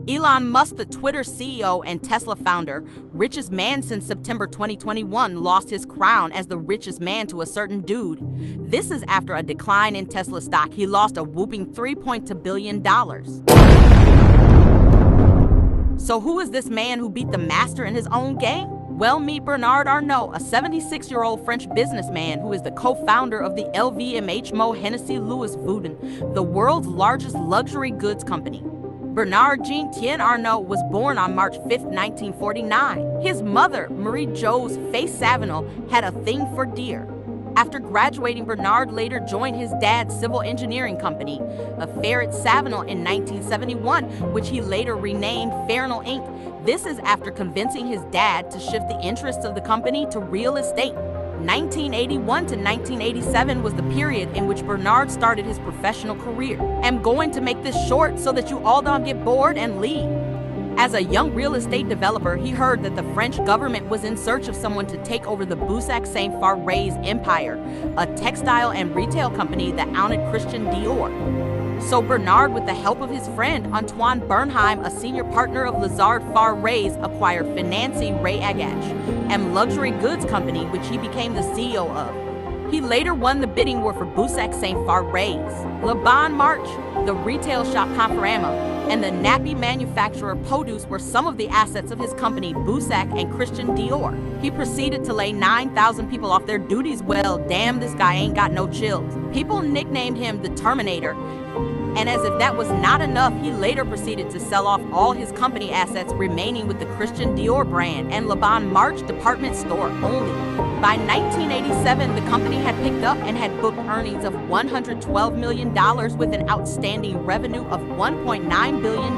Elon Musk, the Twitter CEO and Tesla founder, richest man since September 2021, lost his crown as the richest man to a certain dude. This is after a decline in Tesla stock. He lost a whopping $3.2 billion. So who is this man who beat the master in his own game? Well, meet Bernard Arnault, a 76-year-old French businessman who is the co-founder of the LVMH Moët Hennessy Louis Vuitton, the world's largest luxury goods company. Bernard Jean Étienne Arnault was born on March 5, 1949. His mother, Marie-Josèphe Savinel, had a thing for deer. After graduating, Bernard later joined his dad's civil engineering company, Ferret-Savinel, in 1971, which he later renamed Ferinel Inc. This is after convincing his dad to shift the interests of the company to real estate. 1981 to 1987 was the period in which Bernard started his professional career. I'm going to make this short so that you all don't get bored and leave. As a young real estate developer, he heard that the French government was in search of someone to take over the Boussac Saint-Frères empire, a textile and retail company that owned Christian Dior. So Bernard, with the help of his friend Antoine Bernheim, a senior partner of Lazard Frères, acquired Financière Agache, a luxury goods company which he became the CEO of. He later won the bidding war for Boussac Saint-Frères, Le Bon Marché, the retail shop Conforama, and the nappy manufacturer Peaudouce were some of the assets of his company, Boussac and Christian Dior. He proceeded to lay 9,000 people off their duties. Well, damn, this guy ain't got no chills. People nicknamed him the Terminator. And as if that was not enough, he later proceeded to sell off all his company assets remaining with the Christian Dior brand and Le Bon Marché department store only. By 1987, the company had picked up and had booked earnings of $112 million with an outstanding revenue of $1.9 billion.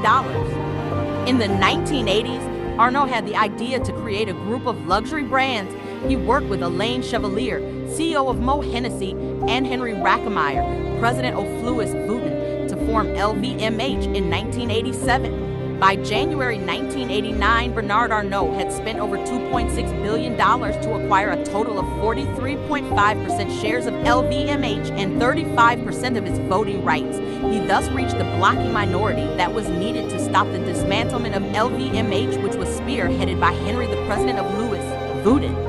In the 1980s, Arnault had the idea to create a group of luxury brands. He worked with Alain Chevalier, CEO of Moët Hennessy, and Henry Rackemeyer, president of Louis Vuitton, to form LVMH in 1987. By January 1989, Bernard Arnault had spent over $2.6 billion to acquire a total of 43.5% shares of LVMH and 35% of its voting rights. He thus reached the blocking minority that was needed to stop the dismantlement of LVMH, which was spearheaded by Henry, the president of Louis Vuitton.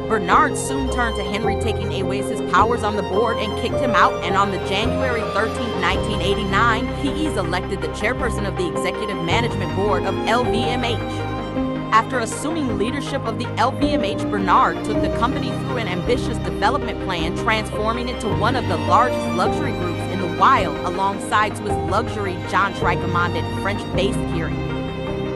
Bernard soon turned to Henry, taking away his powers on the board and kicked him out, and on the January 13, 1989, he is elected the chairperson of the executive management board of LVMH. After assuming leadership of the LVMH, Bernard took the company through an ambitious development plan, transforming it to one of the largest luxury groups in the world, alongside Swiss luxury giant recommended French-based Kering.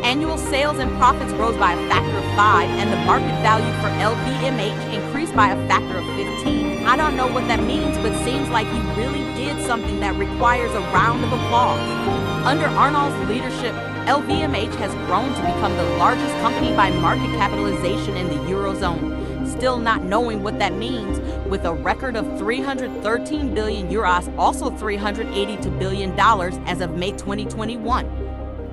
Annual sales and profits rose by a factor of 5, and the market value for LVMH increased by a factor of 15. I don't know what that means, but seems like he really did something that requires a round of applause. Under Arnault's leadership, LVMH has grown to become the largest company by market capitalization in the Eurozone. Still not knowing what that means, with a record of 313 billion euros, also $382 billion as of May 2021.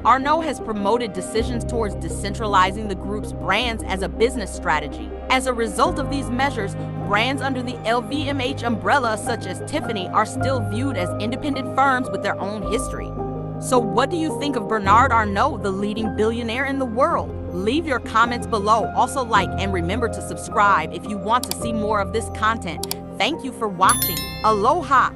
Arnault has promoted decisions towards decentralizing the group's brands as a business strategy. As a result of these measures, brands under the LVMH umbrella, such as Tiffany, are still viewed as independent firms with their own history. So what do you think of Bernard Arnault, the leading billionaire in the world? Leave your comments below. Also like and remember to subscribe if you want to see more of this content. Thank you for watching. Aloha!